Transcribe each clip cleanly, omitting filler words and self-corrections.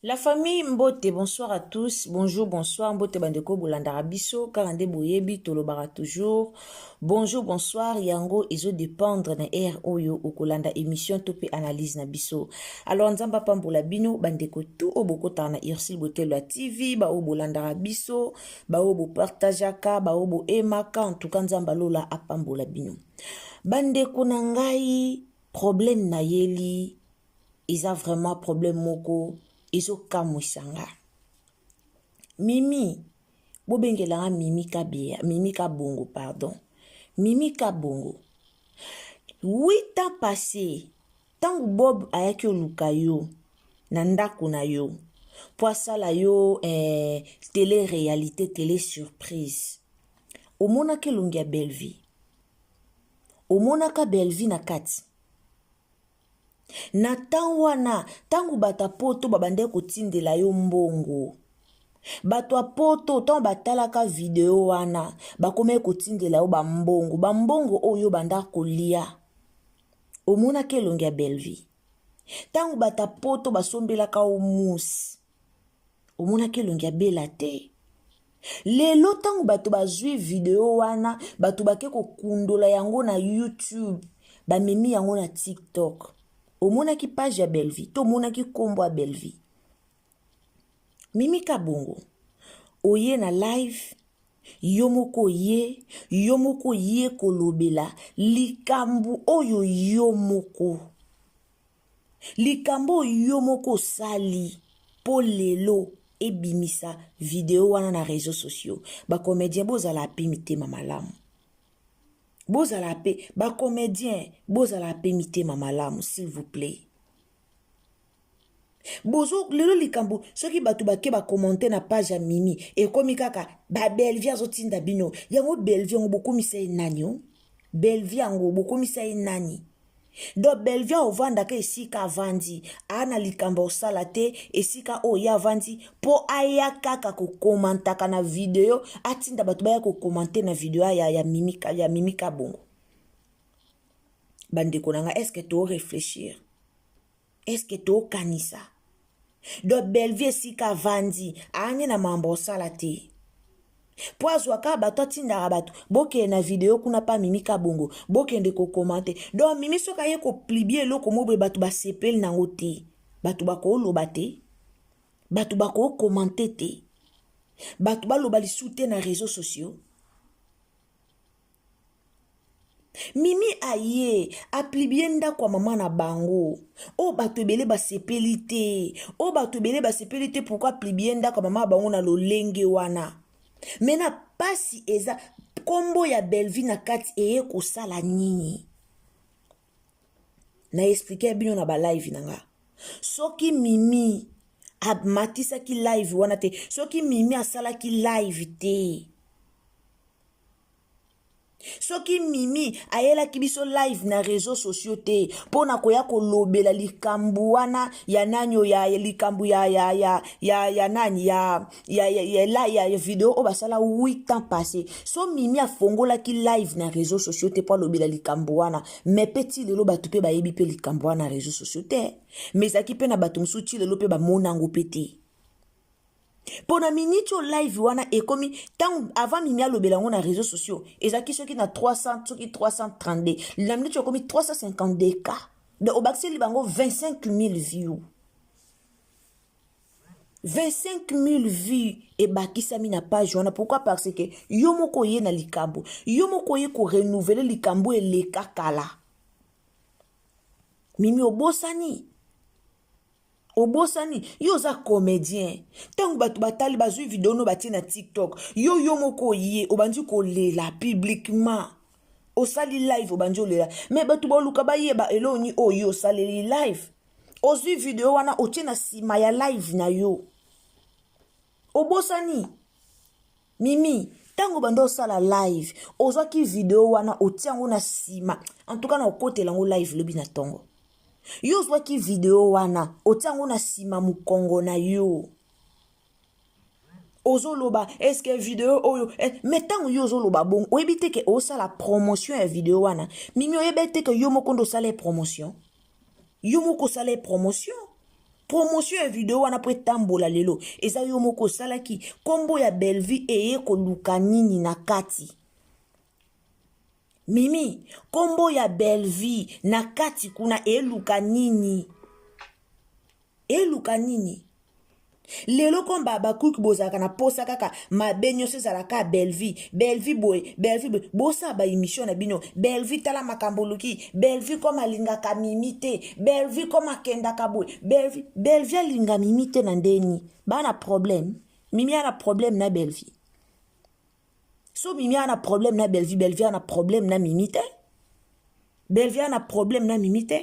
La famille Mbote, bonsoir à tous. Bonjour, bonsoir. Mbote Bandeko Boulandara Biso, Karande Boyebi, Tolobara toujours. Bonjour, bonsoir. Yango, iso dépendre na air oyo, Okolanda émission Topé analyse na Biso. Alors, Nzamba Pambola Bino, Bandeko tout au boko na Irsil Botel la TV, ba o Boulandara Biso, ba o bo partageaka, ba o bo emaka, en tout cas, Nzamba Lola Apambola Bino. Bandeko Nangai, problème na yeli, isa vraiment problème moko. Iso kamwisanga mimi bobengelanga mimi kabia mimi kabongo pardon mimi kabongo 8 ans passé tangu Bob ayaki oluka yo na ndako na yo po asala yo télé réalité télé surprise omonaki elongi ya Bellevie omonaka Bellevie na kati na tangu wana tangu bata poto babande kotindela yo mbongo bato a poto tangu batalaka video wana bakome kotindela yo bambongo oyo banda kolia omonaki elongi ya Bellevie tangu bata poto basombelaka o musi omonaki elongi ya Bella te lelo tangu bato bazwi video wana bato bake kokundola yango na YouTube bamemi yango na TikTok omonaki page ya Bellevie to omonaki kombo ya Bellevie Mimi Kabongo oye na live yomoko ye kolobela likambu oyo yomoko sali po lelo ebimisa video wana na réseaux sociaux ba comédien bozala ape mitema malamu bozala ape ba comédien bozala ape mitema malamu s'il vous plaît bozo lelo likambu soki batu bake ba commenter na page ya Mimi ekomi kaka ba Bellevie azotinda bino yango Bellevie ngo bokomisa nani Bellevie ngo bokomisa nani do Bellevie ovanda ka esika avandi ana likambo osala te esika oya avandi po aya kaka ko komantaka na video atinda batu baya ko commenter na video ya Mimi Kabongo bandeko nanga est-ce que to réfléchir est-ce que to kanisa do Bellevie esika avandi anye na mambo osala te po azwaka bato atindaka bato boke na video kuna pa Mimi Kabongo bokende ko komante do Mimi soka ye ko plibie eloko mobe bato basepeli nango te bato bakoloba te bato bako komante te bato baloba lisu te na réseaux sociaux Mimi aye aplibie ndako ya mama na bango o bato ebele basepeli te o bato ebele basepeli te pourquoi plibie ndako ya mama bango na lolenge wana mena pasi eza kombo ya Bellevie na kati eye kosala nini na expliquer bino na ba live nanga soki Mimi amatisaki live wana te soki Mimi asalaki live te soki Mimi ayelaki biso live na réseaux sociaux te pona koya kolobela likambu wana ya nanyo ya likambu ya nani ya video o basala 8 ans passé so Mimi afongolaki live na réseaux sociaux te po lobela likambu wana mais petit lelo batu pe bayebi pe likambu wana na réseaux sociaux te mais zaki pe na batu msuti lelo pe ba monango pete pona minute au live wana ekomi tant avant Mimi alobela ngo na réseaux sociaux ezaki soki na 300 soki 332 la minute ekomi 352 cas de obaxi libango 25 000 views 25 000 vues et bakisami na page wana pourquoi parce que yomoko ye na likambo yomoko ye ko renouveler likambo eleka kala Mimi obosani yo za comédien tangu batu batali bazui video no bati na TikTok yo moko ye obandi ko lela publiquement osali live obandi olela mais batu boluka bayeba eloni oyo osali live ozui video wana otie na sima ya live na yo obosani Mimi tangu bando osala live ozwaki video wana otiango na sima en tout cas na okotela ngo live lobi na tongo yo zwaki video wana otiango na sima mukongo na yo ozoloba est-ce que video oyo mais tango yo ozoloba bon oyebite ke osala promotion ya video wana Mimi oyebite ke yo moko ndo sala promotion yo moko sala promotion promotion ya video wana po etambola lelo eza yo moko osalaki kombo ya Belle-Vie eye koluka nini na kati. Mimi kombo ya Belle-Vie na kati kuna eluka nini? Eluka nini? Lelo komba bakuki bozaka na posa kaka mabenyo sezalaka Belle-Vie. Belle-Vie boy, Belle-Vie boy. Bosa ba émission na bino. Belle-Vie tala makamboluki. Belle-Vie koma lingaka mimite. Belle-Vie koma kendaka boy. Belle-Vie linga mimite na ndeni. Ba na problème. Mimi ana problème na Belle-Vie. So Mimi ana problème na Belle-Vie. Belle-Vie ana problème na mimite. Belle-Vie ana problème na mimite.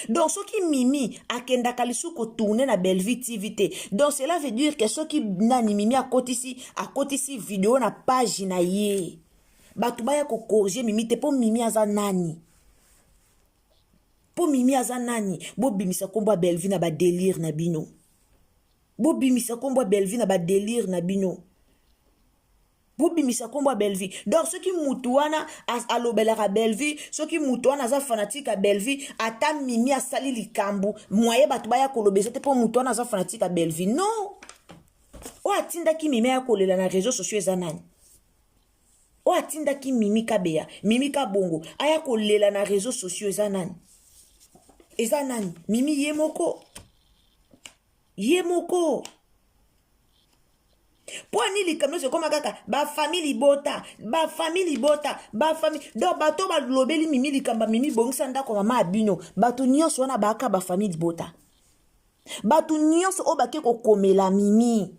Donc, ce qui Mimi a kenda kalisu ko tourner na Belle-Vie TV. Donc, cela veut dire que ce qui nani Mimi a côté ici vidéo na page na ye. Batubaya ko corriger Mimi te po Mimi aza nani. Po Mimi aza nani. Bo bimisa kombo Belle-Vie na ba délire na bino. Bo bimisa kombo Belle-Vie na ba délire na bino. Bobimisa kombo Belle-Vie. Donc ceux qui mutuana alobelaka Belle-Vie, ceux qui mutuana aza fanatique à Belle-Vie, ata Mimi asali likambu, moye batu baya kolobeza te po mutuana aza fanatique à Belle-Vie. Non. O atinda ki Mimi ya kolela na réseaux sociaux ezanani. O atinda ki Mimi kabeya, Mimi kabongo, aya kolela na réseaux sociaux ezanani. Ezanani, Mimi yemoko. Yemoko. Pwani likamno se koma kaka ba famille bota ba famille donc bato ba lobeli Mimi likamba Mimi bongisa ndako mama abino bato nyonso wana baka ba famille bota bato nyonso obake ko komela Mimi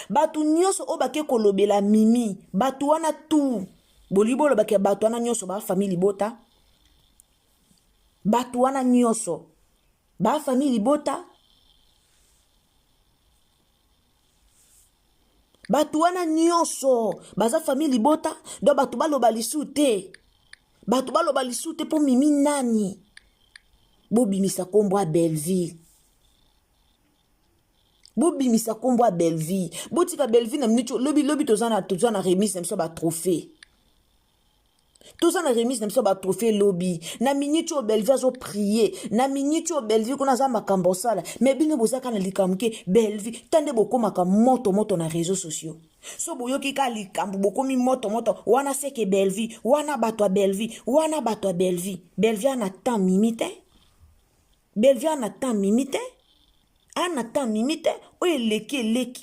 bato nyonso obake ko lobela Mimi bato wana tu bolibolo bake bato wana nyonso ba famille bota bato wana nyonso ba famille bota batu wana nyonso baza famille libota do batu baloba lisu te po Mimi nani bobimisa kombo a Belle-Vie bobimisa kombo a Belle-Vie botika Belle-Vie na mnicho lobi tozana remise na mso ba trophée tozana remise na mso ba trophée lobi na minicho Belle-Vie azo prier na minicho Belle-Vie kuna za makambo sala mais bino bozaka na likamke Belle-Vie tande bokomaka moto na réseaux sociaux so boyoki ka likambo bokomi moto wana seke Belle-Vie wana bato a Belle-Vie Belle-Vie ana temps Mimi te Belle-Vie ana temps Mimi te o eleki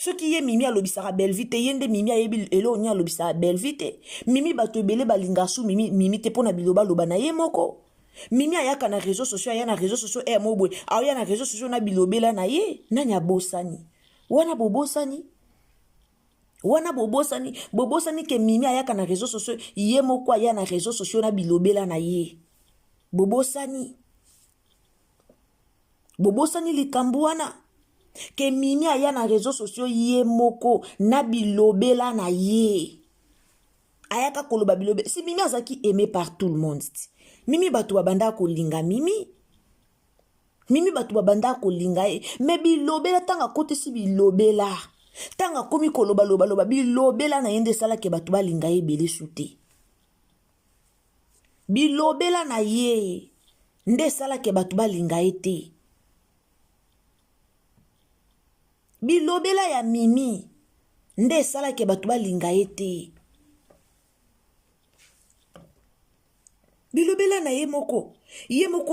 ce qui est Mimi alobisaka Belle-Vie te yende Mimi ayebi elo nya alobisaka Belle-Vie te Mimi bato ebele balingasu Mimi te pona biloba loba na ye moko Mimi ayaka na réseaux sociaux aya na réseaux sociaux mobwe aya na réseaux sociaux na bilobela na ye nani abosani wana bobosani ke Mimi ayaka na réseaux sociaux ye moko aya na réseaux sociaux na bilobela na ye bobosani likambu wana ke Mimi aya na réseaux sociaux ye moko na bilobela na ye ayaka koloba bilobe si Mimi azaki aimé par tout le monde Mimi batu babanda kolinga Mimi batu babanda kolinga mais bilobela tanga kote si bilobela tanga komi koloba bilobela na yende sala ke batu balinga ye bele sute bilobela na ye nde sala ke batu balinga ye te bilobela ya Mimi nde sala ke batu balinga ye te bilobela na ye moko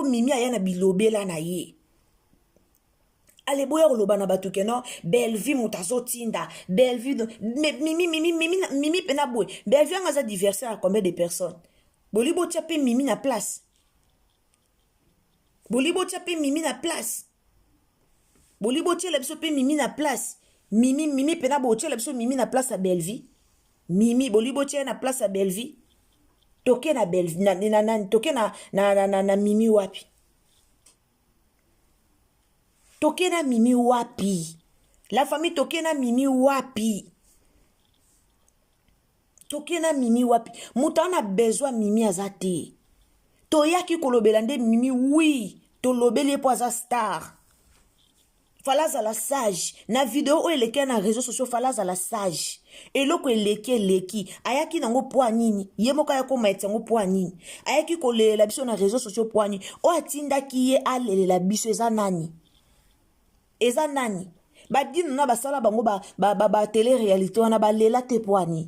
Mimi aya na bilobela na ye ale boya koloba na batu keno Belle-Vie mutazo tinda Belle-Vie Mimi pena boy Belle-Vie ngaza diverser à combien de personnes bolibo tiape Mimi na place bolibo tiape Mimi na place bolibo tiape lebso pe Mimi na place Mimi pena bo tiape lebso Mimi na place à Belle-Vie Mimi bolibo tiape na place à Belle-Vie toke na Belle-Vie toke na Mimi wapi toke na Mimi wapi la famille toke na Mimi wapi mutana besoin Mimi azate toyaki kolobela nde Mimi oui tolobeli po aza star falaza la sage na video oyo eleki na réseaux sociaux falaza la sage eloko eleki ayaki nango po nini ye moko ayako maiti yango po nini ayaki kolelela biso na réseaux sociaux po nini oyo atindaki ye alelela biso eza nani badino na basala bango ba télé réalité wana balela te po nini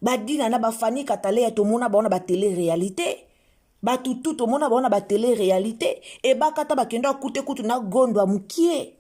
badina na bafani katale ya tomona baona ba télé réalité batutu tomona baona ba télé réalité e bakata bakendo akute kutu na gondo amukie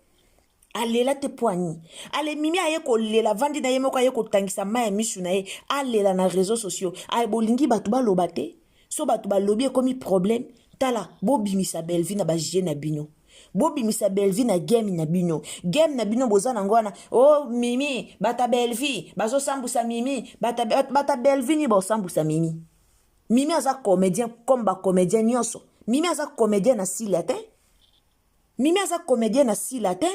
alela te poani ale mimi aye kolela vandi na ye moko aye kotangisa mai misu na ye alela na réseaux sociaux ay bolingi batu baloba te so batu balobi ekomi problème tala bobimisa belvi na bajie na bino bobimisa belvi na game na bino boza nango wana oh mimi bata belvi bazosambusa mimi bata belvi ni bosambusa mimi aza comédien comme ba comédien nyonso mimi aza comédien na sila te mimi aza comédien na sila te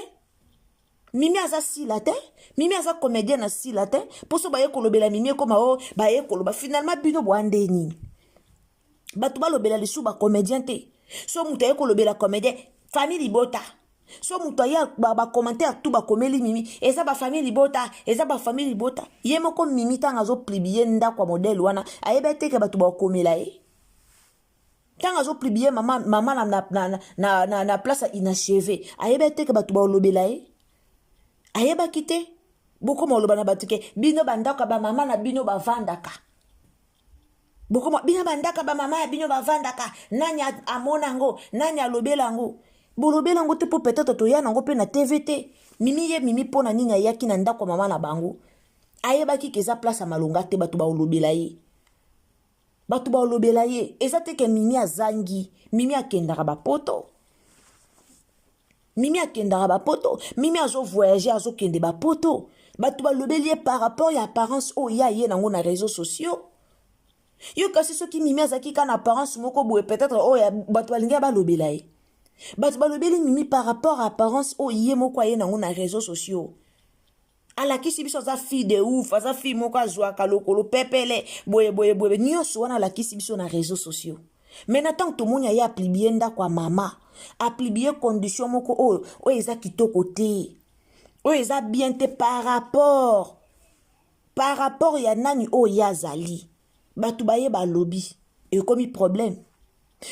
mimi aza sila te mimi aza comédien na sila te poso baye kolobela mimi ekoma o baye koloba finalement bino boande nini batu balobela lisu ba comédien te so mutu aye kolobela comédien famille libota so mutu aye ba commentaire tout ba komeli mimi eza ba famille libota ye moko mimi tanga zo plibiye ndakwa modèle wana ayeba teke batu ba komela ye tanga zo plibiye mama na place inachevé ayeba teke batu ba olobela ye ayeba kite boko moloba na batuke bino bandaka ba mama na bino bavandaka boko bino bandaka ba mama na bino bavandaka nani amona ngo nani alobela ngo bolobela ngo te po peut-être to ya nango pe na TVT mimi pona nini ayaki na ndako mama na bango ayeba ki keza place a malonga te batu ba olobela ye eza te ke mimi azangi mimi akendaka ba poto mimi azo voyager azo kende ba poto batu ba lobeli par rapport ya apparence o ya ye nango na réseaux sociaux yo kasi soki mimi azaki kana apparence moko boye peut-être o ya batu balinga ba lobela ye batu ba lobeli mimi par rapport à apparence o ye moko ye nango na réseaux sociaux alakisi biso aza fille de ouf aza fille moko azwaka lokolo pepele boye nyonso wana alakisi biso na réseaux sociaux mais natang tomoni aye aplibie ndako ya mama aplibie condition moko oyo eza kitoko te oyo eza bien te par rapport ya nani oyo ye azali batu baye balobi ekomi problème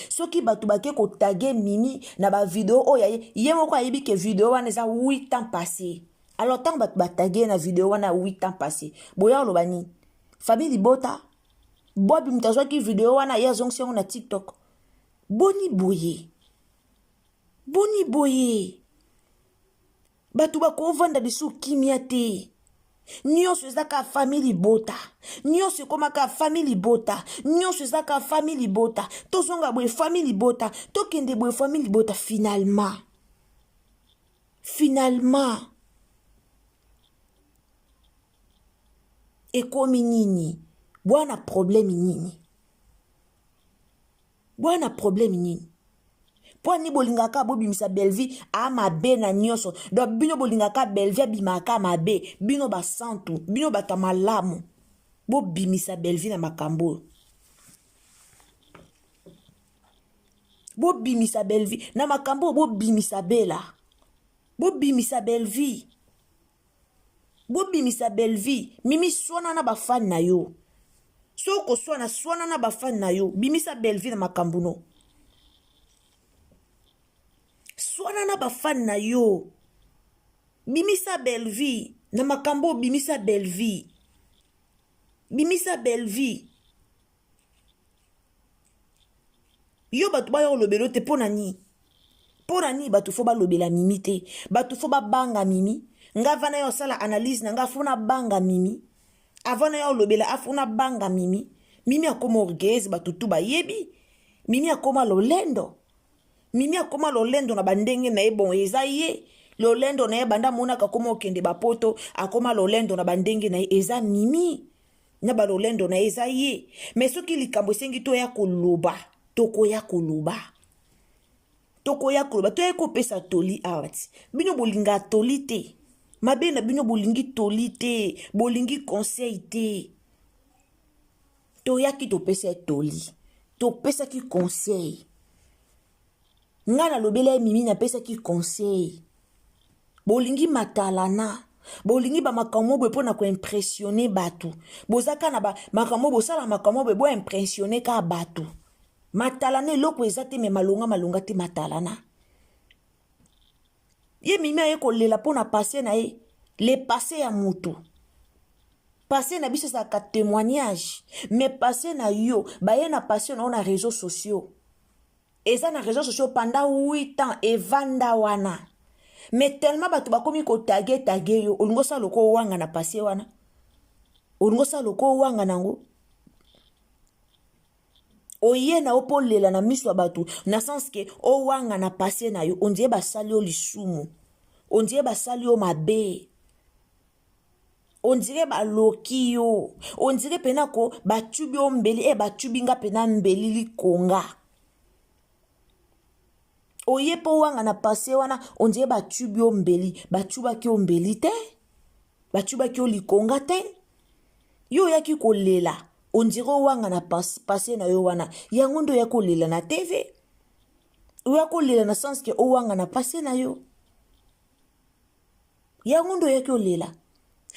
soki batu bake kotage mimi na ba video oyo ye moko ayebi ke video wana eza 8 ans passé alors tant batu batage na video wana 8 ans passé boya oloba nini famille libota bobi mutazwaki video wana ye azongisi yango na TikTok boni boye batu bakovanda lisu kimia te nyonso ezaka famille libota nyonso ekomaka famille libota nyonso ezaka famille libota tozonga boye famille libota tokende boye famille libota finalement ekomi nini bwana problème nini poni bolingaka bobimisa belvi amabe na nyonso donc bino bolingaka belvi abimaka mabe bino basantu bino batamalamu bobimisa belvi na makambo bobimisa belvi na makambo bobimisa bela bobimisa belvi mimi swana na bafani na yo soko swana na bafani na yo bimisa belvi na makambo no swana na bafani na yo bimisa belvi na makambo bimisa belvi yo batu baya olobelo te pona ni batu fo balobela mimi te batu fo babanga mimi nga vana yo sala analyse na nga funa banga mimi avana yo olobela afuna banga mimi akoma orgueuse batu tu bayebi mimi akoma lolendo na bandenge na ye bon eza ye lolendo na ye banda monaka akoma okende bapoto akoma lolendo na bandenge na ye eza mimi na balolendo na ye eza ye mais soki likambo esengi toya koloba tokoya koloba toya kopesa toli awati bino bolinga toli te mabe na bino bolingi toli te bolingi conseil te toyaki topesa toli topesaki conseil nga na lobela mimi na pesaki conseil bolingi matalana bolingi ba makambo boye mpona koimpressione bato bozaka na ba makambo bosala makambo boye boimpressione ka bato matalana eloko eza te me malonga te matalana ye mimi aye kolela mpona pase na ye le pase ya moto pase na biso ezalaka témoignage mais pase na yo baye na pase na yo na réseaux sociaux eza na réseaux sociaux pendant 8 ans evanda wana mais tellement bato bakomi kotage yo olingo sa loko wanga na pase wana olingo sa loko wanga nango oye na opolela na miso ya bato na sens ke owanga na pase na yo ondie basali yo lisumu ondie basali yo mabe ondire baloki yo ondire pena ko batubi yo mbeli batubi nga pena mbeli likonga oye po wanga na pase wana ondire batubi yo mbeli batubaki yo mbeli te batubaki yo likonga te yo yaki kolela ondire wanga na pase na yo wana yango ndo ya kolela na TV oya kolela na sens ke owanga na pase na yo yango ndo yaki kolela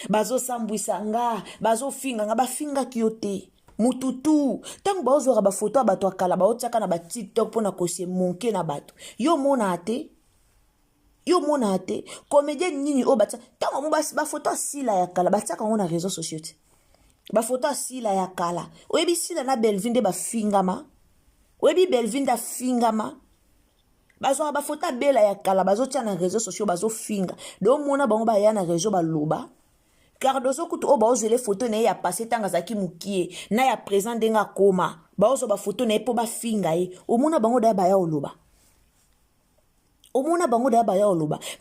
bazosambwisa nga bazofinga nga bafingaki yo te mututu ntango baozwaka bafoto ya bato akala baotiaka na batiktok mpona kose monke na bato yo mona te comédien nini oyo batia ntango mo bafoto asila ya kala batiaka yango na réseaux sociaux te bafoto asila ya kala oyebi sila na Belvin nde bafingama oyebi Belvin nde afingama bazwaka bafoto abela ya kala bazotia na réseaux sociaux bazofinga do mona bango baya na réseau baloba car dozo kutu o baozele photo na ye ya passé tanga zaki mukie na ya présent ndenga koma baozo ba photo na ye po bafinga ye omona bango da baya oloba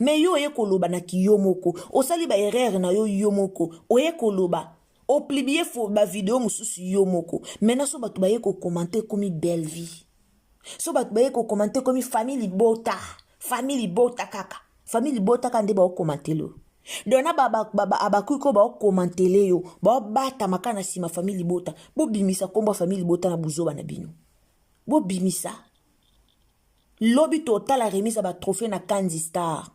mais yo ye koloba na kiyomoko osali ba erreur na yo yomoko oye koloba o publier fo ba vidéo mususu yomoko maintenant so batu baye ko commenter komi belle vie so batu baye ko commenter komi famille bota kaka famille bota kande ba o commenter lo dona abakuki ko baokomantele yo baobata makana sima famille bota bobimisa kombo famille bota na buzoba na bino bobimisa lobi total la remise ba trophée na Candy Star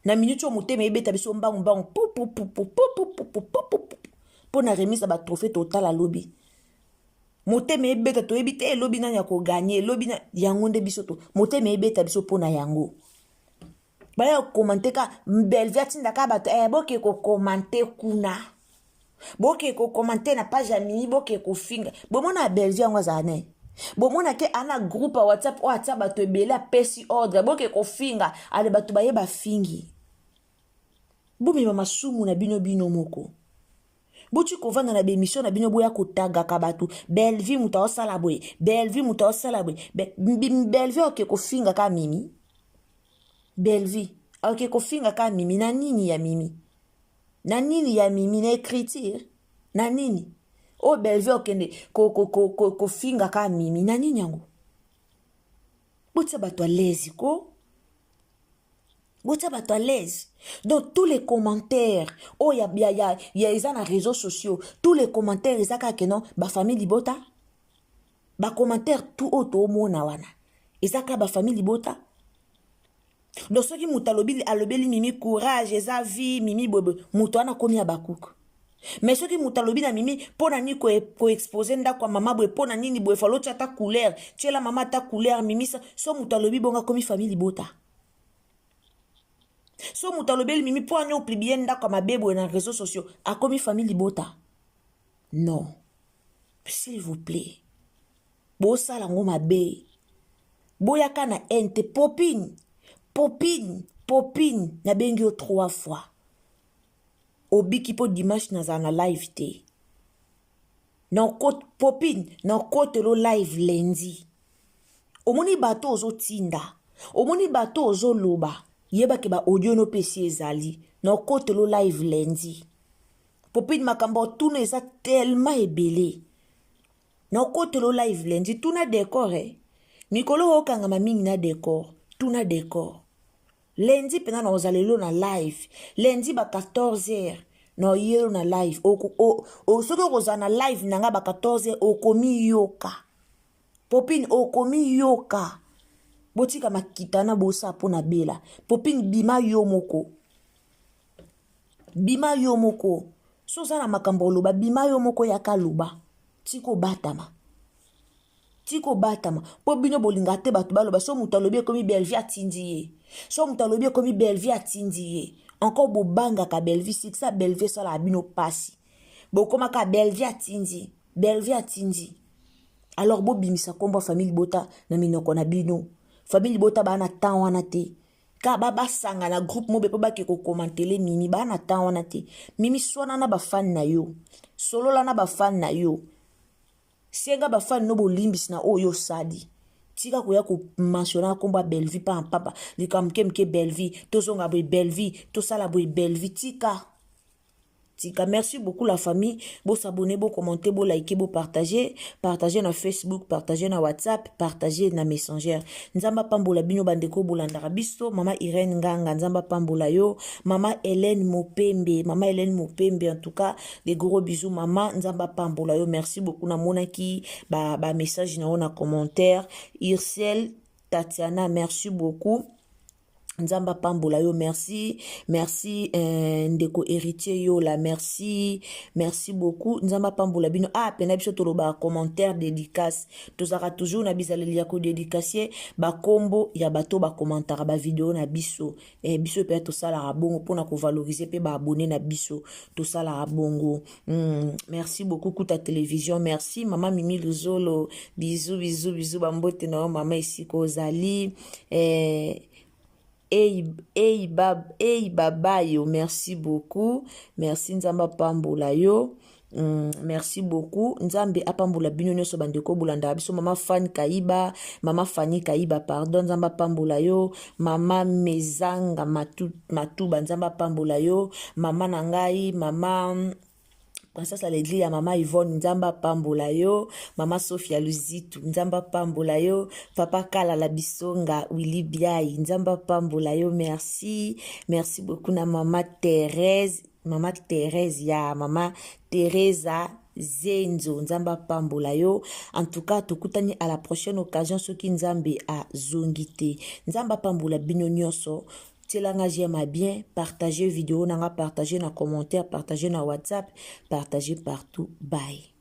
na minute o motema ebeta biso mbangu po na remise ba trophée total la lobi motema ebeta to ebite lobi na ya ko gagner lobi na yango nde biso to motema ebeta biso po na yango baya komante ka Belvia tinda ka bato boke ko komante kuna boke ko komante na page ya mini boke ko finga bomona Belvia ngwa zane bomona ke ana groupe WhatsApp o ata bato ebela pesi ordre boke ko finga ale bato baye ba fingi bumi mama sumu na bino moko bochi ko vanda na bemission na bino boya ko taga ka bato Belvia muta osala boy Belvia oke ko finga ka mimi Belvie, ok, kofinga ka mimi, na nini ya mimi na écriture, na nini o Belvie okende kofinga ka mimi, na nini yango botsa bato à l'aise donc tous les commentaires oh ya eza na réseaux sociaux tous les commentaires eza ka non ba famille libota ba commentaire tout auto mona wana eza ka ba famille libota. Donc ceux qui mutalobili alobeli mimi courage eza vie mimi bobo muto ana komi abakuku mais ceux qui mutalobi na mimi pona ni ko exposer ndako kwa mama boye pona nini boye falo tia ta couleur tia la mama ta couleur mimi so mutalobi bonga komi famille bota so mutalobeli mimi po anyo publier ndako kwa mabebo na réseaux sociaux a komi famille bota non s'il vous plaît bo sala ngoma be boya kana ente popine na bengi yo 3 fois obiki po dimanche na live te na kote popine na kote lo live lundi omoni bato ozo tinda omoni bato ozo loba yeba ke ba audio no pesi ezali na kote lo live lundi popine makambo tuna eza tellement ebele na kote lo live lundi tuna décor mikolo okanga mamingi na décor tuna décor lundi pena na ozalelo na live lundi ba 14h na yelo na live soki okoza na live nanga ba 14h okomi yoka popine okomi yoka botika makitana bosa po na bela popine bima yo moko bima yo moko soza na makambo loba bima yo moko yaka loba tiko batama po bino bolinga te bato baloba so mutu alobi ekomi belvi atindi ye so mutu alobi ekomi belvi atindi ye encore bobangaka belvi sikisa belvi esalaka bino pasi bokomaka belvi atindi alors bobimisa kombo famille bota na minoko na bino famille bota bana temps wana te ka basanga na groupe mobe po bakeko komantele mimi bana temps wana te mimi swana na bafan na yo solola na bafan na yo senga bafan no bolimbisi na oyo sadi tika koya ko mentionner komba belvi pa papa likamke mke belvi tozonga boy belvi tosala boy belvi tika merci beaucoup la famille bo s'abonner bo commenter bo liker bo partager na Facebook partager na WhatsApp partager na Messenger nzamba pambola bino bandeko bolandaka biso mama Irene Nganga nzamba pambola yo mama Hélène Mopembe en tout cas des gros bisous mama nzamba pambola yo merci beaucoup na monaki ba message na ona commentaire Ircel Tatiana merci beaucoup Nzamba pambola yo merci ndeko héritier yo la merci beaucoup Nzamba pambola bino pena biso toloba commentaire dédicace tozaka toujours na bizaleli ya ko dédicacer ba kombo ya bato ba commentaire ba vidéo na biso biso pe to sala bongo pona ko valoriser pe ba abonné na biso to sala bongo merci beaucoup Kuta télévision merci mama Mimi Luzolo bisous bambote na mama isiko zali baba yo merci beaucoup merci nzamba pambola yo merci beaucoup nzambe apambola bino nyonso bandeko bolanda biso mama Fanny Kaiba pardon nzamba pambola yo mama Mezanga Matuba nzamba pambola yo mama nangai mama Princesse Alegli ya mama Yvonne nzamba pambola yo mama Sophia Luzitu nzamba pambola yo papa Kala la Bisonga Willy Biai nzamba pambola yo merci beaucoup na mama Thérèse ya mama Teresa Zenzo nzamba pambola yo en tout cas tokutani à la prochaine occasion soki nzambe a zongite nzamba pambola bino nyonso Telanga j'aime bien, partagez vidéo, nanga partagez na commentaire, partagez na WhatsApp, partagez partout. Bye.